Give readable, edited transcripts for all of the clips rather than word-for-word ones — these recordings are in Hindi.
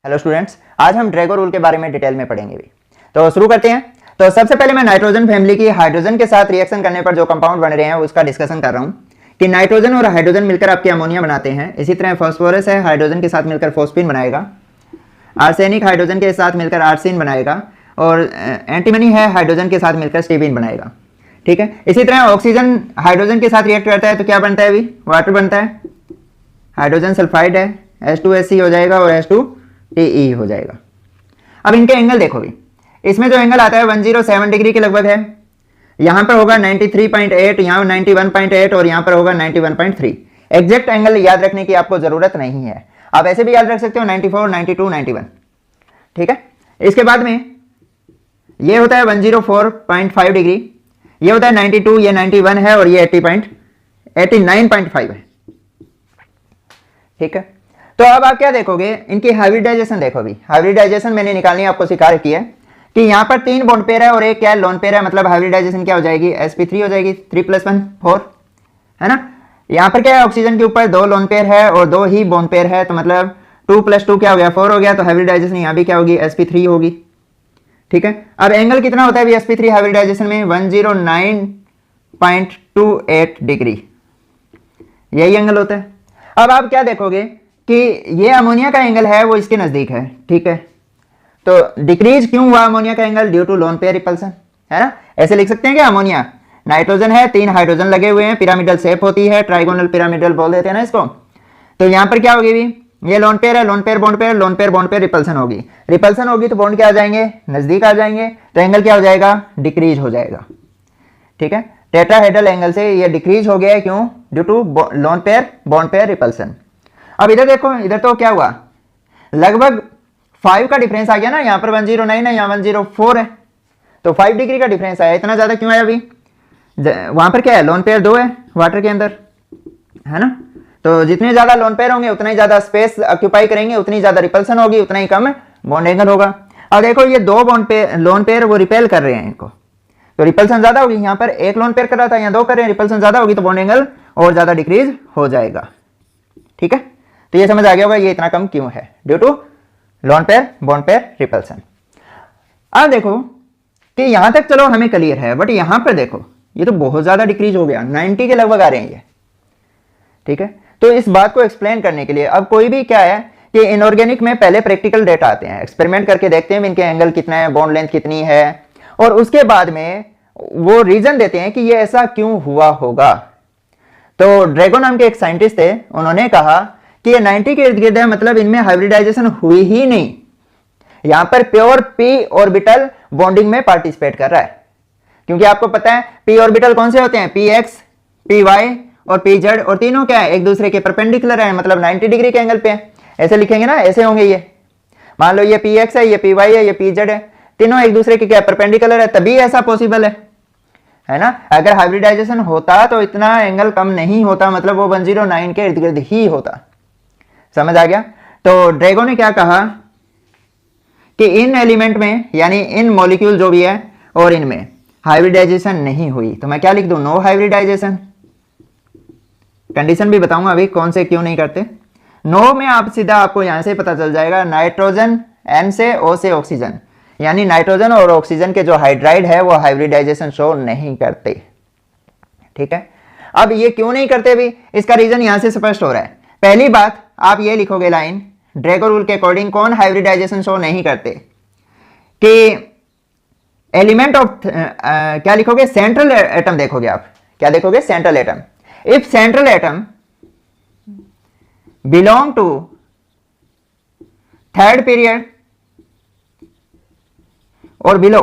हेलो स्टूडेंट्स, आज हम ड्रैगो रूल के बारे में डिटेल में पढ़ेंगे भी। तो शुरू करते हैं। तो सबसे पहले मैं नाइट्रोजन फैमिली की हाइड्रोजन के साथ रिएक्शन करने पर जो कंपाउंड बन रहे हैं उसका डिस्कशन कर रहा हूं कि नाइट्रोजन और हाइड्रोजन मिलकर आपके अमोनिया बनाते हैं। इसी तरह फॉस्फोरस है, हाइड्रोजन के साथ मिलकर फॉस्फीन बनाएगा। आर्सेनिक हाइड्रोजन के साथ मिलकर आर्सिन बनाएगा और एंटीमनी है, हाइड्रोजन के साथ मिलकर स्टीबिन बनाएगा। ठीक है। इसी तरह ऑक्सीजन हाइड्रोजन के साथ रिएक्ट करता है तो क्या बनता है? अभी वाटर बनता है, हाइड्रोजन सल्फाइड है, H2SC हो जाएगा और H2TE हो जाएगा। अब इनके एंगल देखो भी, इसमें जो एंगल आता है 107 डिग्री के लगभग है। यहां पर होगा 93.8, यहां 91.8 और यहां पर होगा 91.3। एग्जैक्ट एंगल याद रखने की आपको जरूरत नहीं है, आप ऐसे भी याद रख सकते हो 94, 92, 91। ठीक है। इसके बाद में ये होता है 104.5 डिग्री, ये होता है 92, ये 91 है और ये 89.5 है। ठीक है। तो अब आप क्या देखोगे, इनकी हाइब्रिडाइजेशन देखो भी। हाइब्रिडाइजेशन मैंने निकालनी आपको सिखा रखी है कि यहाँ पर 3 बॉन्ड पेयर है और एक क्या है, लोन पेयर है। मतलब हाइब्रिडाइजेशन क्या हो जाएगी, sp3 हो जाएगी, 3+1 4 है ना। यहाँ पर क्या है, ऑक्सीजन के ऊपर 2 लोन पेयर है और 2 ही बॉन्ड पेयर है, तो मतलब 2 + 2 क्या हो गया, 4 हो गया। तो हाइब्रिडाइजेशन यहाँ भी क्या होगी, sp3 होगी। ठीक है। अब एंगल कितना होता है sp3 हाइब्रिडाइजेशन में, 109.28 डिग्री, यही एंगल होता है। अब आप क्या देखोगे कि ये अमोनिया का एंगल है वो इसके नजदीक है। ठीक है। तो डिक्रीज क्यों हुआ अमोनिया का angle, due to lone pair repulsion, है ना। ऐसे लिख सकते हैं कि अमोनिया, नाइट्रोजन है, 3 हाइड्रोजन लगे हुए हैं, पिरामिडल शेप होती है, ट्राइगोनल पिरामिडल बोल देते हैं ना इसको। तो यहां पर क्या होगी भी, ये लोन पेयर है, loan pair bond pair, loan pair bond pair repulsion होगी। रिपल्सन होगी तो बॉन्ड क्या आ जाएंगे, नजदीक आ जाएंगे, तो एंगल क्या हो जाएगा, डिक्रीज हो जाएगा। ठीक है। टेट्राहेड्रल एंगल से ये डिक्रीज हो गया है, क्यों, due to lone pair bond pair repulsion. अब इधर देखो, इधर तो क्या हुआ, लगभग 5 का डिफरेंस आ गया ना। यहाँ पर 109 है, यहाँ 104 है, तो 5 डिग्री का डिफरेंस आया। इतना ज्यादा क्यों आया अभी, वहां पर क्या है, लोन पेयर 2 है वाटर के अंदर, है ना। तो जितने ज्यादा लोन पेयर होंगे उतना ही ज्यादा स्पेस ऑक्यूपाई करेंगे, उतनी ज्यादा रिपल्सन होगी, उतना ही कम बॉन्ड एंगल होगा। अब देखो ये 2 बॉन्ड पेयर लोन पेयर वो रिपेल कर रहे हैं इनको, तो रिपल्सन ज्यादा होगी। यहाँ पर 1 लोन पेयर कर रहा था, यहाँ 2 कर रहे हैं, रिपल्सन ज्यादा होगी तो बॉन्ड एंगल और ज्यादा डिक्रीज हो जाएगा। ठीक है। तो ये समझ आ गया होगा ये इतना कम क्यों है, due to lone pair bond pair repulsion. अब देखो कि यहां तक चलो हमें क्लियर है, बट यहां पर देखो ये तो बहुत ज्यादा डिक्रीज हो गया, 90 के लगभग आ रहे हैं ये। ठीक है। तो इस बात को एक्सप्लेन करने के लिए अब कोई भी क्या है कि इनऑर्गेनिक में पहले प्रैक्टिकल डेटा आते हैं, एक्सपेरिमेंट करके देखते हैं इनके एंगल कितना है, बॉन्ड लेंथ कितनी है, और उसके बाद में वो रीजन देते हैं कि ये ऐसा क्यों हुआ होगा। तो ड्रैगो नाम के एक साइंटिस्ट थे, उन्होंने कहा कि ये 90 के इर्द गिर्द है, मतलब इनमें हाइब्रिडाइजेशन हुई ही नहीं। यहां पर प्योर p ऑर्बिटल बॉन्डिंग में पार्टिसिपेट कर रहा है, क्योंकि आपको पता है p ऑर्बिटल कौन से होते हैं, px, py और pz, और तीनों क्या है, एक दूसरे के परपेंडिकुलर है, मतलब 90 डिग्री के एंगल पे है। ऐसे लिखेंगे ना, ऐसे होंगे ये। मान लो ये px है, ये py है, ये pz है, तीनों एक दूसरे के क्या परपेंडिकुलर है, तभी ऐसा पॉसिबल है ना। अगर हाइब्रिडाइजेशन होता तो इतना एंगल कम नहीं होता, मतलब वो 109 के इर्द गिर्द ही होता। समझ आ गया। तो ड्रैगो ने क्या कहा कि इन एलिमेंट में, यानी इन मॉलिक्यूल जो भी है और इनमें हाइब्रिडाइजेशन नहीं हुई, तो मैं क्या लिख दूं, नो हाइब्रिडाइजेशन। कंडीशन भी बताऊंगा अभी कौन से क्यों नहीं करते। नो में आप सीधा आपको यहां से पता चल जाएगा, नाइट्रोजन N से O से ऑक्सीजन, यानी नाइट्रोजन और ऑक्सीजन के जो हाइड्राइड है वो हाइब्रिडाइजेशन शो नहीं करते। ठीक है। अब ये क्यों नहीं करते भी, इसका रीजन यहां से स्पष्ट हो रहा है। पहली बात आप ये लिखोगे लाइन, ड्रैगो रूल के अकॉर्डिंग कौन हाइब्रिडाइजेशन शो नहीं करते, कि एलिमेंट ऑफ क्या लिखोगे, सेंट्रल एटम देखोगे आप, क्या देखोगे, central atom. If central atom belong to third period और बिलो,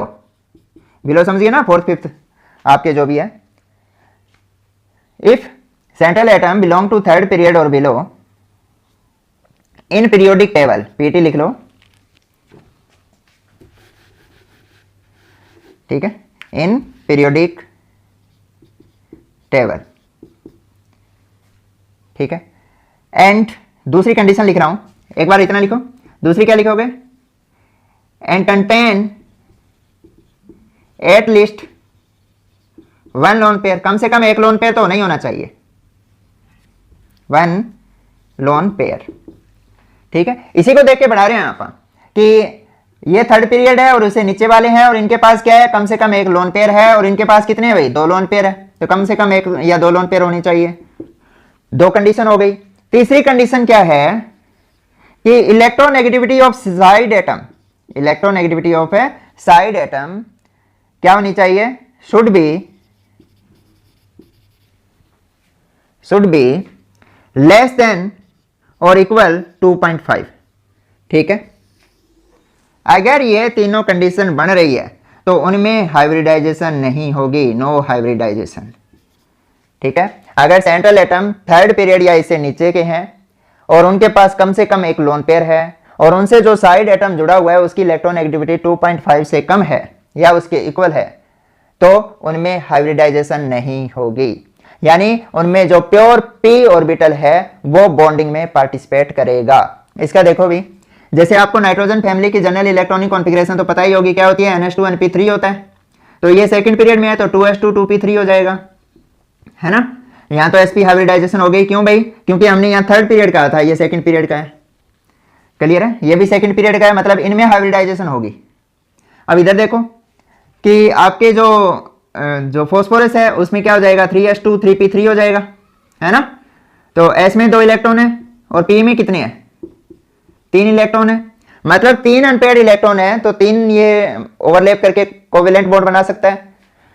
बिलो समझिए ना, 4th 5th आपके जो भी है। If central atom belong to third period और below in periodic table, PT लिख लो। ठीक है। In periodic table. ठीक है। एंड दूसरी कंडीशन लिख रहा हूं, एक बार इतना लिखो, दूसरी क्या लिखोगे, and contain at least 1 lone pair, कम से कम 1 लोन पेयर तो नहीं होना चाहिए, 1 लोन पेयर। ठीक है, इसी को देख के बढ़ा रहे हैं आप कि ये थर्ड पीरियड है और उसे नीचे वाले हैं और इनके पास क्या है, कम से कम एक लोन पेयर है और इनके पास कितने हैं भाई, 2 लोन पेयर है, तो कम से कम एक या 2 लोन पेयर होनी चाहिए। 2 कंडीशन हो गई। तीसरी कंडीशन क्या है कि electronegativity of side atom, electronegativity of A side atom क्या होनी चाहिए, शुड बी लेस देन और इक्वल 2.5। ठीक है, अगर ये तीनों कंडीशन बन रही है तो उनमें हाइब्रिडाइजेशन नहीं होगी, नो हाइब्रिडाइजेशन। ठीक है, अगर सेंट्रल एटम थर्ड पीरियड या इससे नीचे के हैं और उनके पास कम से कम एक लोन पेयर है और उनसे जो साइड एटम जुड़ा हुआ है उसकी इलेक्ट्रोनेगेटिविटी 2.5 से कम है या उसके इक्वल है, तो उनमें हाइब्रिडाइजेशन नहीं होगी, यानी उनमें जो प्योर पी ऑर्बिटल है वो बॉन्डिंग में पार्टिसिपेट करेगा। इसका देखो भी, जैसे आपको नाइट्रोजन फैमिली की जनरल इलेक्ट्रॉनिक कॉन्फ़िगरेशन तो पता ही होगी, क्या होती है, NH2 NP3 होता है, तो ये सेकंड पीरियड में है तो 2s2 2p3 हो जाएगा, है ना। यहाँ तो sp हाइब्रिडाइजेशन हो गई, क्यों भाई, क्योंकि हमने यहाँ थर्ड पीरियड का था, ये सेकंड पीरियड का है, क्लियर है, ये भी सेकंड पीरियड का है, मतलब इनमें हाइब्रिडाइजेशन होगी। अब इधर देखो कि आपके जो फॉस्फोरस है उसमें क्या हो जाएगा, 3s2 3p3 हो जाएगा, है ना। तो s में 2 इलेक्ट्रॉन है और p में कितने हैं, 3 इलेक्ट्रॉन है, मतलब 3 अनपेयर्ड इलेक्ट्रॉन है, तो 3 ये ओवरलैप करके कोवेलेंट बॉन्ड बना सकता है।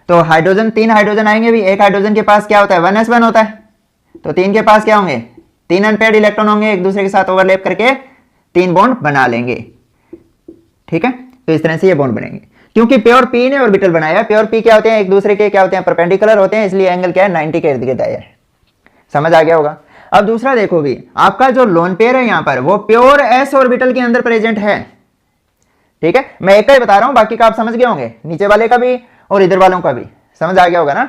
तो हाइड्रोजन 3 हाइड्रोजन आएंगे भी, एक हाइड्रोजन के पास क्या होता है, 1s1 होता है, तो 3 के पास क्या होंगे, 3 अनपेयर्ड इलेक्ट्रॉन होंगे, एक दूसरे के साथ ओवरलैप करके 3 बॉन्ड बना लेंगे। ठीक है, तो इस तरह से ये बॉन्ड बनेंगे, क्योंकि प्योर पी ने ऑर्बिटल बनाया। प्योर पी क्या होते हैं, एक दूसरे के क्या होते हैं, परपेंडिकुलर होते हैं, इसलिए एंगल क्या है, 90 के इर्द गिर्द है। समझ आ गया होगा। अब दूसरा देखो भी, आपका जो लोन पेयर है यहाँ पर वो प्योर एस ऑर्बिटल के अंदर प्रेजेंट है। ठीक है, मैं एक का ही बता रहा हूं, बाकी का आप समझ गए होंगे, नीचे वाले का भी और इधर वालों का भी समझ आ गया होगा ना।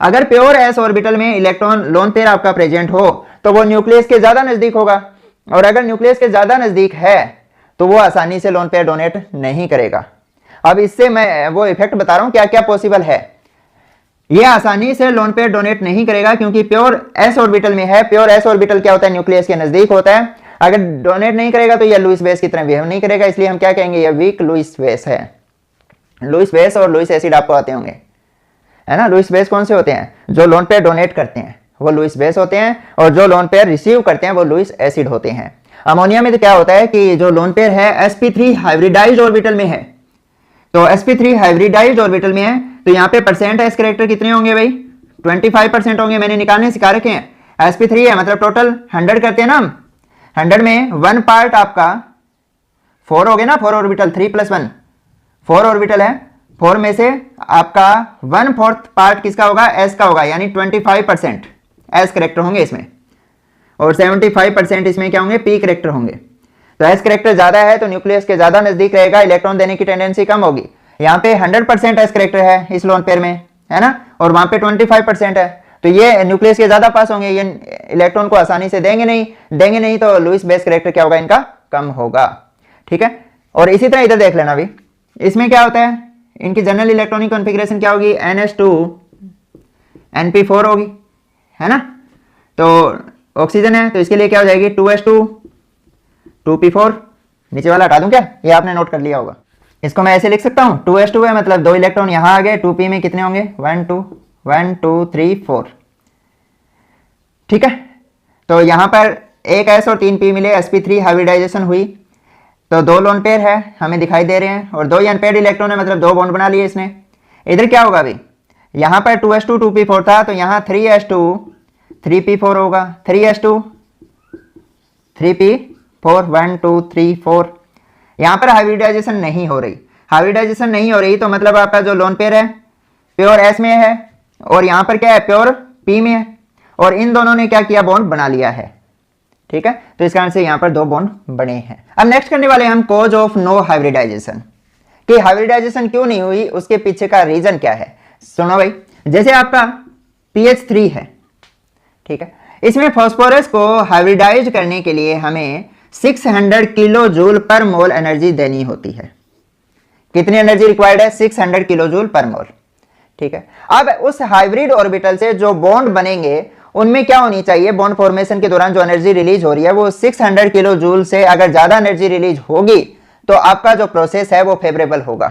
अगर प्योर एस ऑर्बिटल में इलेक्ट्रॉन लोन पेयर आपका प्रेजेंट हो तो वो न्यूक्लियस के ज्यादा नजदीक होगा, और अगर न्यूक्लियस के ज्यादा नजदीक है तो वो आसानी से लोन पेयर डोनेट नहीं करेगा। अब इससे मैं वो इफेक्ट बता रहा हूं क्या क्या पॉसिबल है। ये आसानी से लोन पेयर डोनेट नहीं करेगा क्योंकि प्योर एस ऑर्बिटल में है। प्योर एस ऑर्बिटल क्या होता है, न्यूक्लियस के नजदीक होता है। अगर डोनेट नहीं करेगा तो ये लुईस बेस की तरह बिहेव नहीं करेगा, इसलिए हम क्या कहेंगे, ये वीक लुईस बेस है। लुईस बेस और लुईस एसिड आपको आते होंगे, है ना। लुईस बेस कौन से होते हैं, जो लोन पेयर डोनेट करते हैं वो लुईस बेस होते हैं, और जो लोन पेयर रिसीव करते हैं वो लुईस एसिड होते हैं। अमोनिया में तो क्या होता है कि जो लोन पेयर है sp3 हाइब्रिडाइज्ड ऑर्बिटल में है, तो sp3 हाइब्रिडाइज्ड ऑर्बिटल में है, तो यहाँ पे परसेंट एस कैरेक्टर कितने होंगे भाई, 25% होंगे। मैंने निकालने सिखा रखे हैं। sp3 है मतलब टोटल 100 करते हैं ना हम, 100 में 1 पार्ट आपका 4 हो गए ना, 4 ऑर्बिटल, 3 + 1 4 ऑर्बिटल है, 4 में से आपका 1/4 पार्ट किसका होगा, एस का होगा, यानी 25% एस कैरेक्टर होंगे इसमें, और 75% इसमें क्या होंगे, पी कैरेक्टर होंगे। तो एस कैरेक्टर ज्यादा है तो न्यूक्लियस के ज्यादा नजदीक रहेगा, इलेक्ट्रॉन देने की टेंडेंसी कम होगी। यहाँ पे 100% एस कैरेक्टर है इस लोन पेयर में, है ना, और वहां पे 25% है, तो ये न्यूक्लियस के ज्यादा पास होंगे, ये इलेक्ट्रॉन को आसानी से देंगे नहीं, तो लुईस बेस कैरेक्टर क्या होगा, इनका कम होगा। ठीक है, और इसी तरह इधर देख लेना भी, इसमें क्या होता है, इनकी जनरल इलेक्ट्रॉनिक कॉन्फ़िगरेशन क्या होगी, NH2 NP4 होगी, है ना। तो ऑक्सीजन है तो इसके लिए क्या हो जाएगी, 2s2 2p4। नीचे वाला हटा दूं क्या, ये आपने नोट कर लिया होगा। इसको मैं ऐसे लिख सकता हूं, 2s2 है मतलब 2 इलेक्ट्रॉन यहां आ गए, 2p में कितने होंगे, 1 2 3 4। ठीक है, तो यहां पर एक s और 3p मिले, sp3 हाइब्रिडाइजेशन हुई, तो 2 लोन पेयर है हमें दिखाई दे रहे हैं, और 2 अनपेयर्ड इलेक्ट्रॉन है मतलब 2 बॉन्ड बना लिए इसने। इधर क्या होगा अभी, यहां पर 2s2 2p4 था, तो यहां 3s2 3p4 होगा, 3s2 3p4 1 2 3 4। यहां पर हाइब्रिडाइजेशन नहीं हो रही, हाइब्रिडाइजेशन नहीं हो रही तो मतलब आपका जो लोन पेयर है प्योर एस में है, और यहां पर क्या है, प्योर पी में है, और इन दोनों ने क्या किया, बॉन्ड बना लिया है। ठीक है, तो इस कारण से यहां पर 2 बॉन्ड बने हैं। अब नेक्स्ट करने वाले हम कॉज ऑफ नो हाइब्रिडाइजेशन, कि हाइब्रिडाइजेशन क्यों नहीं हुई, उसके पीछे का रीजन क्या है। सुनो भाई, जैसे आपका pH3 है, ठीक है, इसमें फास्फोरस को हाइब्रिडाइज करने के लिए हमें 600 किलो जूल पर मोल एनर्जी देनी होती है। कितनी एनर्जी रिक्वायर्ड है, 600 किलो जूल पर मोल। ठीक है, अब उस हाइब्रिड ऑर्बिटल से जो बॉन्ड बनेंगे उनमें क्या होनी चाहिए, बॉन्ड फॉर्मेशन के दौरान जो एनर्जी रिलीज हो रही है वो 600 किलो जूल से अगर ज्यादा एनर्जी रिलीज होगी तो आपका जो प्रोसेस है वो फेवरेबल होगा।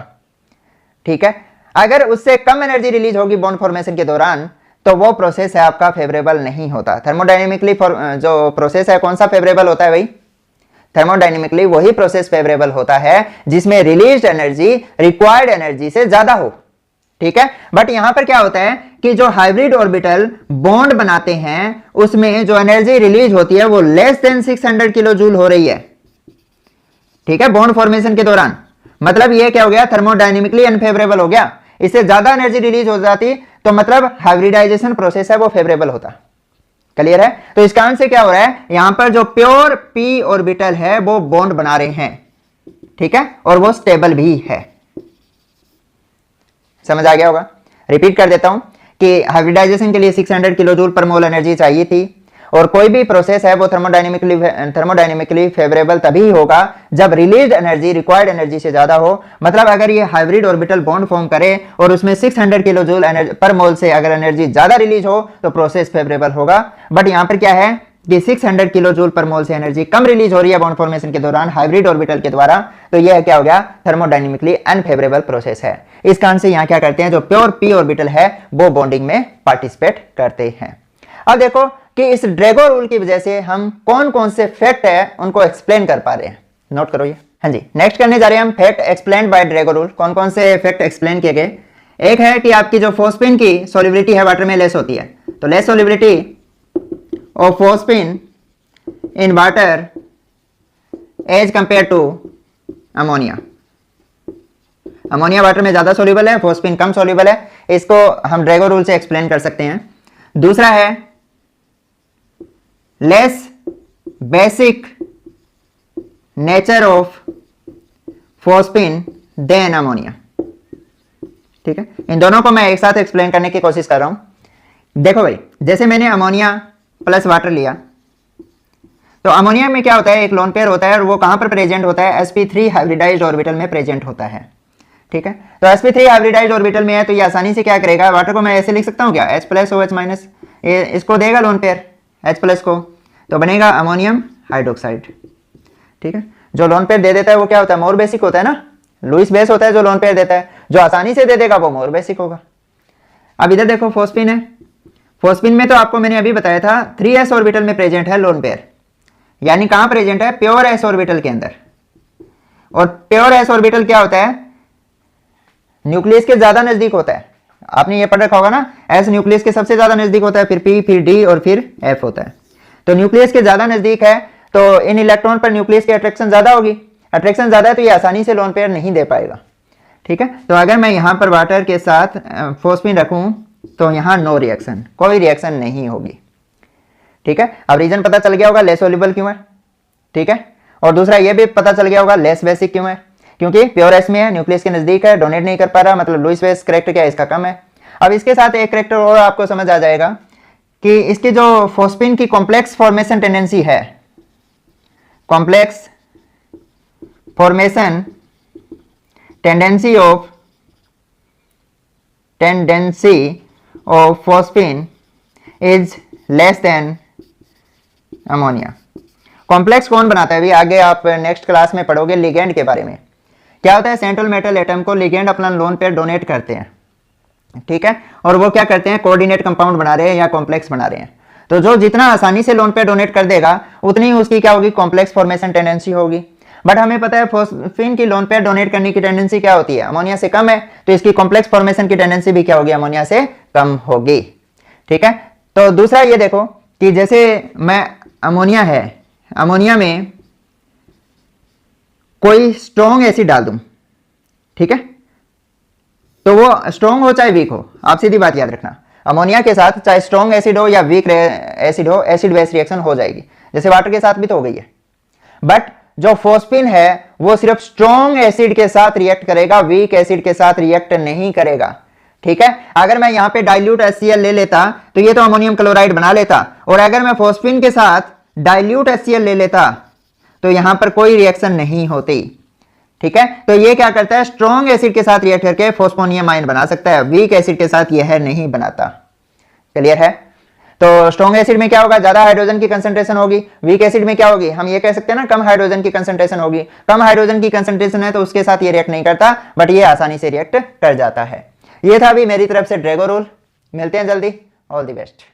ठीक है, अगर उससे कम एनर्जी रिलीज होगी बॉन्ड फॉर्मेशन के दौरान तो वो प्रोसेस है आपका फेवरेबल नहीं होता। थर्मोडायनेमिकली जो प्रोसेस है कौन सा फेवरेबल होता है भाई, थर्मोडायनेमिकली वही प्रोसेस फेवरेबल होता है जिसमें रिलीज्ड एनर्जी रिक्वायर्ड एनर्जी से ज्यादा हो। ठीक है, बट यहां पर क्या होता है कि जो हाइब्रिड ऑर्बिटल बॉन्ड बनाते हैं उसमें जो एनर्जी रिलीज होती है वो लेस देन 600 किलो जूल हो रही है। ठीक है, बॉन्ड फॉर्मेशन के दौरान, मतलब ये क्या हो गया, थर्मोडायनेमिकली अनफेवरेबल हो गया। इससे ज्यादा एनर्जी रिलीज हो जाती तो मतलब हाइब्रिडाइजेशन प्रोसेस है वो फेवरेबल होता। क्लियर है, तो इस कारण से क्या हो रहा है, यहां पर जो प्योर पी ऑर्बिटल है वो बॉन्ड बना रहे हैं। ठीक है, और वो स्टेबल भी है। समझ आ गया होगा। रिपीट कर देता हूं कि हाइब्रिडाइजेशन के लिए 600 किलो जूल पर मोल एनर्जी चाहिए थी, और कोई भी प्रोसेस है वो थर्मोडायनेमिकली फेवरेबल तभी होगा जब रिलीज्ड एनर्जी रिक्वायर्ड एनर्जी से ज्यादा हो। मतलब अगर ये हाइब्रिड ऑर्बिटल बॉन्ड फॉर्म करे और उसमें 600 किलो जूल पर मोल से अगर एनर्जी ज्यादा रिलीज हो तो प्रोसेस फेवरेबल होगा। बट यहां पर क्या है कि 600 किलो जूल पर मोल से एनर्जी कम रिलीज हो रही है बॉन्ड फॉर्मेशन के दौरान हाइब्रिड ऑर्बिटल के द्वारा, तो यह क्या हो गया, थर्मोडायनेमिकली अनफेवरेबल प्रोसेस है। इस कारण से यहां क्या करते हैं, जो प्योर पी ऑर्बिटल है वो बॉन्डिंग में पार्टिसिपेट करते हैं। अब देखो कि इस ड्रैगो रूल की वजह से हम कौन कौन से फैक्ट है उनको एक्सप्लेन कर पा रहे हैं। नोट करो ये। हाँ जी, नेक्स्ट करने जा रहे हैं हम fact explained bye Drago rule. कौन कौन से फैक्ट एक्सप्लेन किए गए। एक है कि आपकी जो फोस्फिन की सोलिबिलिटी है वाटर में लेस होती है, तो less solubility of phosphine in water as compare to ammonia. Ammonia water में ज्यादा सोल्यूबल है, फोस्फिन कम सोल्यूबल है। इसको हम ड्रैगो रूल से एक्सप्लेन कर सकते हैं। दूसरा है less basic nature of phosphine than ammonia. ठीक है, इन दोनों को मैं एक साथ एक्सप्लेन करने की कोशिश कर रहा हूं। देखो भाई, जैसे मैंने अमोनिया प्लस वाटर लिया, तो अमोनिया में क्या होता है, एक लोन पेयर होता है और वो कहां पर प्रेजेंट होता है, sp3 हाइब्रिडाइज्ड ऑर्बिटल में प्रेजेंट होता है। ठीक है, तो sp3 हाइब्रिडाइज्ड ऑर्बिटल में है तो ये आसानी से क्या करेगा, वाटर को मैं ऐसे लिख सकता हूं क्या, H प्लस OH माइनस, इसको देगा लोन पेयर H प्लस को, तो बनेगा अमोनियम हाइड्रोक्साइड। ठीक है, जो लोन पेयर दे देता है वो क्या होता है, मोर बेसिक होता है ना, लुईस बेस होता है जो लोन पेयर देता है, जो आसानी से दे देगा वो मोर बेसिक होगा। अब इधर देखो फोस्फिन है, फोस्फिन में तो आपको मैंने अभी बताया था 3s ऑर्बिटल में प्रेजेंट है लोन पेयर, यानी कहां प्रेजेंट है, प्योर s ऑर्बिटल के अंदर। और प्योर s ऑर्बिटल क्या होता है, न्यूक्लियस के ज्यादा नजदीक होता है। आपने ये पढ़ रखा होगा ना, s न्यूक्लियस के सबसे ज्यादा नजदीक होता है, फिर p, फिर d और फिर f होता है। तो न्यूक्लियस के ज्यादा नजदीक है तो इन इलेक्ट्रॉन पर न्यूक्लियस की अट्रैक्शन ज्यादा होगी, अट्रैक्शन ज्यादा है तो ये आसानी से लोन पेयर नहीं दे पाएगा। ठीक है, तो अगर मैं यहां पर वाटर के साथ फोस्फिन रखूं तो यहां नो रिएक्शन, कोई रिएक्शन नहीं होगी। ठीक है, अब रीजन पता चल गया होगा लेस सोल्यूबल क्यों है। ठीक है, और दूसरा ये भी पता चल गया होगा लेस बेसिक क्यों है, क्योंकि प्योर एस में है, न्यूक्लियस के नजदीक है, डोनेट नहीं कर पा रहा, मतलब लुईस बेस करेक्टर क्या है, इसका कम है। अब इसके साथ एक करेक्टर और आपको समझ आ जाएगा कि इसकी जो फोस्फिन की कॉम्प्लेक्स फॉर्मेशन टेंडेंसी है, complex formation tendency of phosphine is less than ammonia. Complex कौन बनाता है भी, आगे आप नेक्स्ट क्लास में पढ़ोगे लिगेंड के बारे में। क्या होता है, सेंट्रल मेटल एटम को लिगेंड अपना लोन पेयर डोनेट करते हैं। ठीक है, और वो क्या करते हैं, कोऑर्डिनेट कंपाउंड बना रहे हैं या कॉम्प्लेक्स बना रहे हैं। तो जो जितना आसानी से लोन पेयर डोनेट कर देगा उतनी ही उसकी क्या होगी, कॉम्प्लेक्स फॉर्मेशन टेंडेंसी होगी। बट हमें पता है फोस्फिन की लोन पेयर डोनेट करने की टेंडेंसी क्या होती है, अमोनिया से कम है, तो इसकी कॉम्प्लेक्स फॉर्मेशन की टेंडेंसी भी क्या होगी, अमोनिया से कम होगी। ठीक है, तो दूसरा ये देखो कि जैसे मैं अमोनिया है, अमोनिया में कोई स्ट्रॉन्ग एसिड डाल दूं, ठीक है, तो वो स्ट्रॉन्ग हो चाहे वीक हो, आप सीधी बात याद रखना, अमोनिया के साथ चाहे स्ट्रॉन्ग एसिड हो या वीक एसिड हो, एसिड बेस रिएक्शन हो जाएगी, जैसे वाटर के साथ भी तो हो गई है। बट जो फोस्फिन है वो सिर्फ स्ट्रॉन्ग एसिड के साथ रिएक्ट करेगा, वीक एसिड के साथ रिएक्ट नहीं करेगा। ठीक है, अगर मैं यहां पे डाइल्यूट HCl ले लेता तो ये तो अमोनियम क्लोराइड बना लेता, और अगर मैं फोस्फिन के साथ डाइल्यूट HCl ले लेता तो यहां पर कोई रिएक्शन नहीं होती। ठीक है, तो ये क्या करता है, स्ट्रॉन्ग एसिड के साथ रिएक्ट करके फोस्फोनियम आयन बना सकता है, वीक एसिड के साथ यह नहीं बनाता। क्लियर है, तो स्ट्रॉन्ग एसिड में क्या होगा, ज्यादा हाइड्रोजन की कंसंट्रेशन होगी, वीक एसिड में क्या होगी, हम ये कह सकते हैं ना कम हाइड्रोजन की कंसंट्रेशन होगी। कम हाइड्रोजन की कंसंट्रेशन है तो उसके साथ ये रिएक्ट नहीं करता, बट ये आसानी से रिएक्ट कर जाता है। ये था अभी मेरी तरफ से ड्रैगो रूल। मिलते हैं जल्दी, ऑल द बेस्ट।